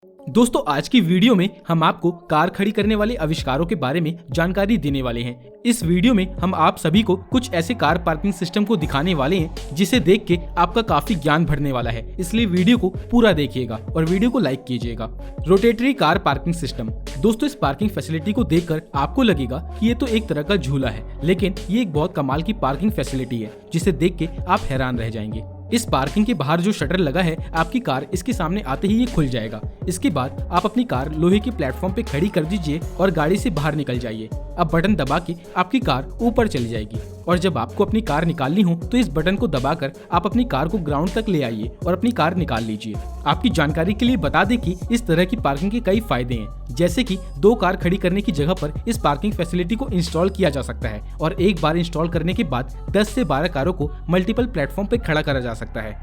दोस्तों आज की वीडियो में हम आपको कार खड़ी करने वाले आविष्कारों के बारे में जानकारी देने वाले हैं। इस वीडियो में हम आप सभी को कुछ ऐसे कार पार्किंग सिस्टम को दिखाने वाले हैं जिसे देख के आपका काफी ज्ञान बढ़ने वाला है, इसलिए वीडियो को पूरा देखिएगा और वीडियो को लाइक कीजिएगा। Rotary car parking system. दोस्तों इस पार्किंग फैसिलिटी को देखकर आपको लगेगा कि ये तो एक तरह का झूला है, लेकिन ये एक बहुत कमाल की पार्किंग फैसिलिटी है जिसे देख के आप हैरान रह जाएंगे। इस पार्किंग के बाहर जो शटर लगा है, आपकी कार इसके सामने आते ही ये खुल जाएगा। इसके बाद आप अपनी कार लोहे के प्लेटफॉर्म पे खड़ी कर दीजिए और गाड़ी से बाहर निकल जाइए। अब बटन दबा के आपकी कार ऊपर चली जाएगी और जब आपको अपनी कार निकालनी हो तो इस बटन को दबाकर आप अपनी कार को ग्राउंड तक ले आइए और अपनी कार निकाल लीजिए। आपकी जानकारी के लिए बता दें कि इस तरह की पार्किंग के कई फायदे हैं, जैसे कि 2 कार खड़ी करने की जगह पर इस पार्किंग फैसिलिटी को इंस्टॉल किया जा सकता है और एक बार इंस्टॉल करने के बाद 10 से 12 कारों को मल्टीपल प्लेटफॉर्म पर खड़ा करा जा सकता है।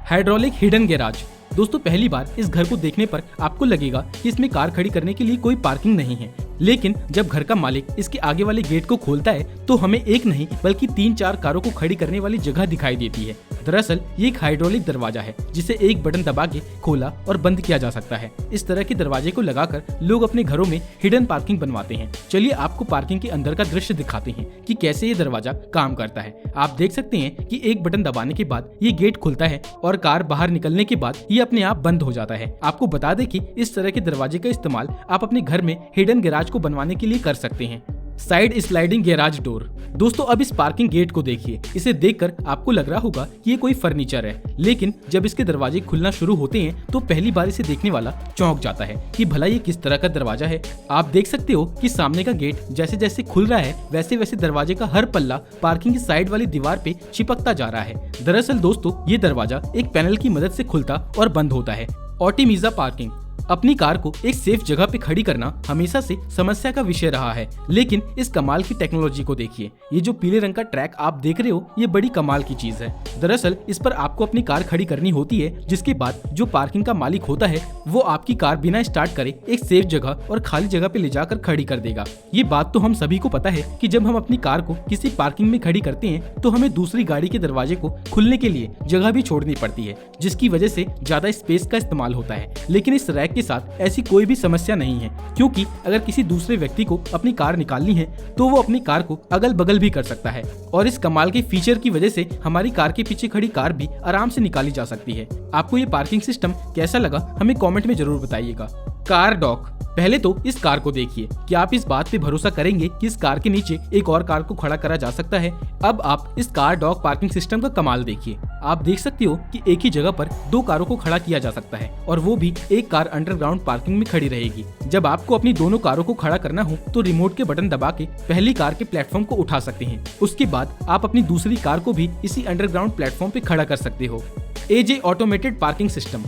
Hydraulic hidden garage. दोस्तों पहली बार इस घर को देखने पर आपको लगेगा कि इसमें कार खड़ी करने के लिए कोई पार्किंग नहीं है, लेकिन जब घर का मालिक इसके आगे वाले गेट को खोलता है तो हमें एक नहीं बल्कि 3-4 कारों को खड़ी करने वाली जगह दिखाई देती है। दरअसल ये एक हाइड्रोलिक दरवाजा है जिसे एक बटन दबा के खोला और बंद किया जा सकता है। इस तरह के दरवाजे को लगाकर लोग अपने घरों में हिडन पार्किंग बनवाते हैं। चलिए आपको पार्किंग के अंदर का दृश्य दिखाते हैं कि कैसे ये दरवाजा काम करता है। आप देख सकते हैं कि एक बटन दबाने के बाद ये गेट खुलता है और कार बाहर निकलने के बाद ये अपने आप बंद हो जाता है। आपको बता दें कि इस तरह के दरवाजे का इस्तेमाल आप अपने घर में हिडन गैराज को बनवाने के लिए कर सकते हैं। Side sliding garage door. दोस्तों अब इस पार्किंग गेट को देखिए। इसे देखकर आपको लग रहा होगा कि ये कोई फर्नीचर है, लेकिन जब इसके दरवाजे खुलना शुरू होते हैं तो पहली बार इसे देखने वाला चौंक जाता है कि भला ये किस तरह का दरवाजा है। आप देख सकते हो कि सामने का गेट जैसे जैसे खुल रहा है वैसे वैसे दरवाजे का हर पल्ला पार्किंग की साइड वाली दीवार पे चिपकता जा रहा है। दरअसल दोस्तों ये दरवाजा एक पैनल की मदद से खुलता और बंद होता है। ऑप्टिमिज़ा पार्किंग। अपनी कार को एक सेफ जगह पे खड़ी करना हमेशा से समस्या का विषय रहा है, लेकिन इस कमाल की टेक्नोलॉजी को देखिए। ये जो पीले रंग का ट्रैक आप देख रहे हो ये बड़ी कमाल की चीज है। दरअसल इस पर आपको अपनी कार खड़ी करनी होती है, जिसके बाद जो पार्किंग का मालिक होता है वो आपकी कार बिना स्टार्ट करे एक सेफ जगह और खाली जगह पे ले जाकर खड़ी कर देगा। ये बात तो हम सभी को पता है कि जब हम अपनी कार को किसी पार्किंग में खड़ी करते हैं तो हमें दूसरी गाड़ी के दरवाजे को खुलने के लिए जगह भी छोड़नी पड़ती है, जिसकी वजह से ज्यादा स्पेस का इस्तेमाल होता है। लेकिन इस रैक के साथ ऐसी कोई भी समस्या नहीं है, क्योंकि अगर किसी दूसरे व्यक्ति को अपनी कार निकालनी है तो वो अपनी कार को अगल बगल भी कर सकता है और इस कमाल के फीचर की वजह से हमारी कार के पीछे खड़ी कार भी आराम से निकाली जा सकती है। आपको ये पार्किंग सिस्टम कैसा लगा हमें कमेंट में जरूर बताइएगा। Car dock. पहले तो इस कार को देखिए कि आप इस बात पे भरोसा करेंगे कि इस कार के नीचे एक और कार को खड़ा करा जा सकता है। अब आप इस कार डॉक पार्किंग सिस्टम का कमाल देखिए। आप देख सकते हो कि एक ही जगह पर 2 कारों को खड़ा किया जा सकता है और वो भी एक कार अंडरग्राउंड पार्किंग में खड़ी रहेगी। जब आपको अपनी दोनों कारों को खड़ा करना हो तो रिमोट के बटन दबा के पहली कार के प्लेटफॉर्म को उठा सकते हैं। उसके बाद आप अपनी दूसरी कार को भी इसी अंडरग्राउंड प्लेटफॉर्म पे खड़ा कर सकते हो। एजे ऑटोमेटेड पार्किंग सिस्टम।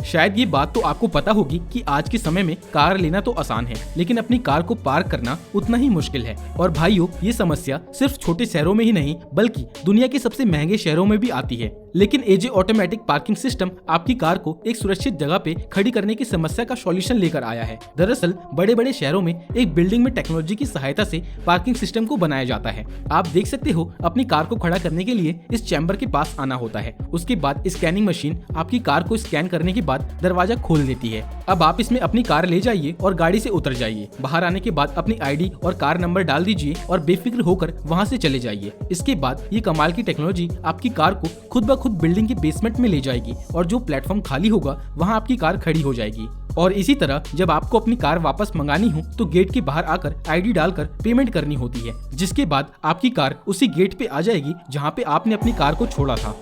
शायद ये बात तो आपको पता होगी कि आज के समय में कार लेना तो आसान है, लेकिन अपनी कार को पार्क करना उतना ही मुश्किल है। और भाइयों ये समस्या सिर्फ छोटे शहरों में ही नहीं बल्कि दुनिया के सबसे महंगे शहरों में भी आती है। लेकिन एजे ऑटोमेटिक पार्किंग सिस्टम आपकी कार को एक सुरक्षित जगह पे खड़ी करने की समस्या का सॉल्यूशन लेकर आया है। दरअसल बड़े बड़े शहरों में एक बिल्डिंग में टेक्नोलॉजी की सहायता से पार्किंग सिस्टम को बनाया जाता है। आप देख सकते हो अपनी कार को खड़ा करने के लिए इस चैम्बर के पास आना होता है। उसके बाद स्कैनिंग मशीन आपकी कार को स्कैन करने के बाद दरवाजा खोल देती है। अब आप इसमें अपनी कार ले जाइए और गाड़ी से उतर जाइए। बाहर आने के बाद अपनी आईडी और कार नंबर डाल दीजिए और बेफिक्र होकर वहां से चले जाइए। इसके बाद ये कमाल की टेक्नोलॉजी आपकी कार को खुद ब खुद बिल्डिंग के बेसमेंट में ले जाएगी और जो प्लेटफॉर्म खाली होगा वहां आपकी कार खड़ी हो जाएगी। और इसी तरह जब आपको अपनी कार वापस मंगानी हो तो गेट के बाहर आकर आईडी डालकर पेमेंट करनी होती है, जिसके बाद आपकी कार उसी गेट पे आ जाएगी जहाँ पे आपने अपनी कार को छोड़ा था।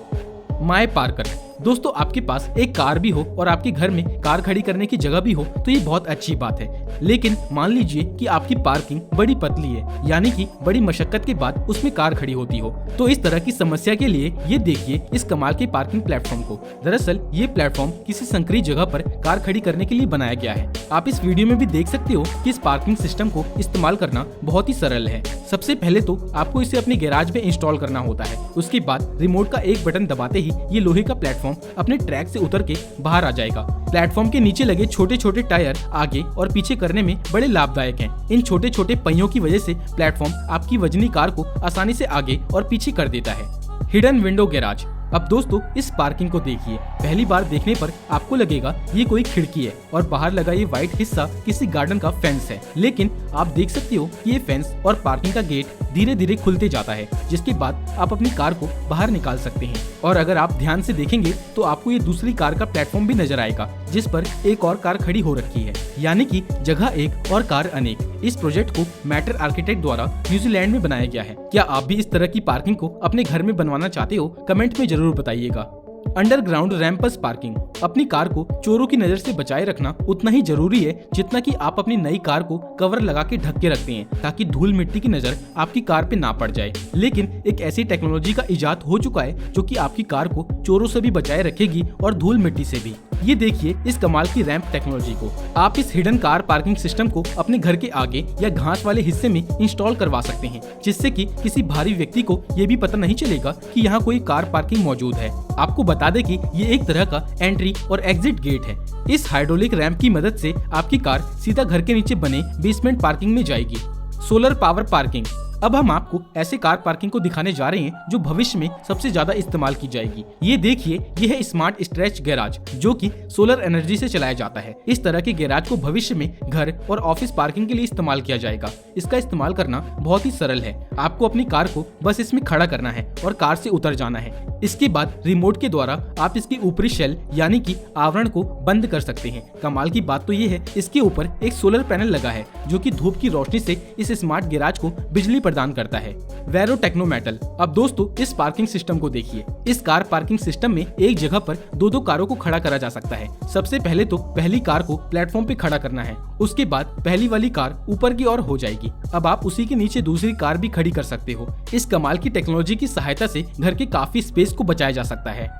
My Parker. दोस्तों आपके पास एक कार भी हो और आपके घर में कार खड़ी करने की जगह भी हो तो ये बहुत अच्छी बात है, लेकिन मान लीजिए कि आपकी पार्किंग बड़ी पतली है, यानी कि बड़ी मशक्कत के बाद उसमें कार खड़ी होती हो। तो इस तरह की समस्या के लिए ये देखिए इस कमाल के पार्किंग प्लेटफॉर्म को। दरअसल ये प्लेटफॉर्म किसी संकरी जगह पर कार खड़ी करने के लिए बनाया गया है। आप इस वीडियो में भी देख सकते हो कि इस पार्किंग सिस्टम को इस्तेमाल करना बहुत ही सरल है। सबसे पहले तो आपको इसे अपने गैराज में इंस्टॉल करना होता है। उसके बाद रिमोट का एक बटन दबाते ही ये लोहे का प्लेटफॉर्म अपने ट्रैक से उतर के बाहर आ जाएगा। प्लेटफॉर्म के नीचे लगे छोटे छोटे टायर आगे और पीछे करने में बड़े लाभदायक हैं। इन छोटे छोटे पहियों की वजह से प्लेटफॉर्म आपकी वजनी कार को आसानी से आगे और पीछे कर देता है। Hidden window garage. अब दोस्तों इस पार्किंग को देखिए। पहली बार देखने पर आपको लगेगा ये कोई खिड़की है और बाहर लगा ये व्हाइट हिस्सा किसी गार्डन का फेंस है, लेकिन आप देख सकते हो कि ये फेंस और पार्किंग का गेट धीरे धीरे खुलते जाता है, जिसके बाद आप अपनी कार को बाहर निकाल सकते हैं। और अगर आप ध्यान से देखेंगे तो आपको ये दूसरी कार का प्लेटफॉर्म भी नजर आएगा, जिस पर एक और कार खड़ी हो रखी है, यानी कि जगह एक और कार अनेक। इस प्रोजेक्ट को मैटर आर्किटेक्ट द्वारा न्यूजीलैंड में बनाया गया है। क्या आप भी इस तरह की पार्किंग को अपने घर में बनवाना चाहते हो? कमेंट में जरूर बताइएगा। Underground ramps parking. अपनी कार को चोरों की नजर से बचाए रखना उतना ही जरूरी है जितना कि आप अपनी नई कार को कवर लगा के ढक के रखते हैं, ताकि धूल मिट्टी की नजर आपकी कार पे ना पड़ जाए। लेकिन एक ऐसी टेक्नोलॉजी का इजाद हो चुका है जो कि आपकी कार को चोरों से भी बचाए रखेगी और धूल मिट्टी से भी। ये देखिए इस कमाल की रैंप टेक्नोलॉजी को। आप इस हिडन कार पार्किंग सिस्टम को अपने घर के आगे या घास वाले हिस्से में इंस्टॉल करवा सकते हैं, जिससे कि किसी भारी व्यक्ति को ये भी पता नहीं चलेगा कि यहाँ कोई कार पार्किंग मौजूद है। आपको बता दें कि ये एक तरह का एंट्री और एग्जिट गेट है। इस हाइड्रोलिक रैंप की मदद से आपकी कार सीधा घर के नीचे बने बेसमेंट पार्किंग में जाएगी। Solar power parking. अब हम आपको ऐसे कार पार्किंग को दिखाने जा रहे हैं जो भविष्य में सबसे ज्यादा इस्तेमाल की जाएगी। ये देखिए, ये है स्मार्ट स्ट्रेच गैराज, जो कि सोलर एनर्जी से चलाया जाता है। इस तरह के गैराज को भविष्य में घर और ऑफिस पार्किंग के लिए इस्तेमाल किया जाएगा। इसका इस्तेमाल करना बहुत ही सरल है। आपको अपनी कार को बस इसमें खड़ा करना है और कार से उतर जाना है। इसके बाद रिमोट के द्वारा आप इसकी ऊपरी शेल यानी कि आवरण को बंद कर सकते हैं। कमाल की बात तो ये है, इसके ऊपर एक सोलर पैनल लगा है जो कि धूप की रोशनी से इस स्मार्ट गैराज को बिजली प्रदान करता है। वेरो टेक्नोमेटल। अब दोस्तों इस पार्किंग सिस्टम को देखिए। इस कार पार्किंग सिस्टम में एक जगह पर दो कारों को खड़ा करा जा सकता है। सबसे पहले तो पहली कार को प्लेटफॉर्म पे खड़ा करना है, उसके बाद पहली वाली कार ऊपर की ओर हो जाएगी। अब आप उसी के नीचे दूसरी कार भी खड़ी कर सकते हो। इस कमाल की टेक्नोलॉजी की सहायता से घर के काफी स्पेस को बचाया जा सकता है।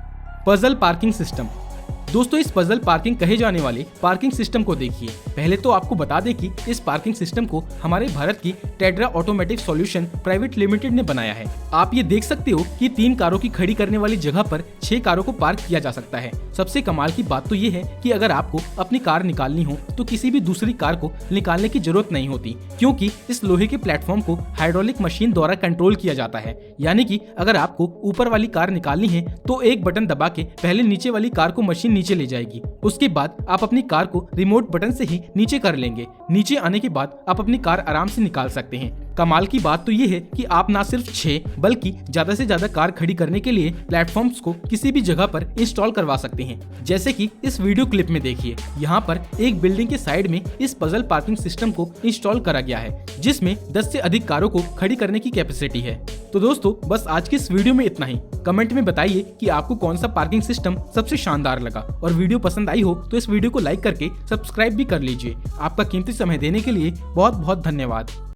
Puzzle parking system. दोस्तों इस पजल पार्किंग कहे जाने वाले पार्किंग सिस्टम को देखिए। पहले तो आपको बता दें कि इस पार्किंग सिस्टम को हमारे भारत की टेड्रा ऑटोमेटिक सॉल्यूशन प्राइवेट लिमिटेड ने बनाया है। आप ये देख सकते हो कि 3 कारों की खड़ी करने वाली जगह पर 6 कारों को पार्क किया जा सकता है। सबसे कमाल की बात तो ये है कि अगर आपको अपनी कार निकालनी हो तो किसी भी दूसरी कार को निकालने की जरूरत नहीं होती, क्योंकि इस लोहे के प्लेटफॉर्म को हाइड्रोलिक मशीन द्वारा कंट्रोल किया जाता है। यानी कि अगर आपको ऊपर वाली कार निकालनी है तो एक बटन दबा के पहले नीचे वाली कार को मशीन नीचे ले जाएगी। उसके बाद आप अपनी कार को रिमोट बटन से ही नीचे कर लेंगे। नीचे आने के बाद आप अपनी कार आराम से निकाल सकते हैं। कमाल की बात तो ये है कि आप ना सिर्फ 6 बल्कि ज्यादा से ज्यादा कार खड़ी करने के लिए प्लेटफॉर्म्स को किसी भी जगह पर इंस्टॉल करवा सकते हैं। जैसे कि इस वीडियो क्लिप में देखिए, यहाँ पर एक बिल्डिंग के साइड में इस पजल पार्किंग सिस्टम को इंस्टॉल करा गया है, जिसमें 10 से अधिक कारों को खड़ी करने की कैपेसिटी है। तो दोस्तों बस आज की इस वीडियो में इतना ही। कमेंट में बताइए कि आपको कौन सा पार्किंग सिस्टम सबसे शानदार लगा, और वीडियो पसंद आई हो तो इस वीडियो को लाइक करके सब्सक्राइब भी कर लीजिए। आपका कीमती समय देने के लिए बहुत बहुत धन्यवाद।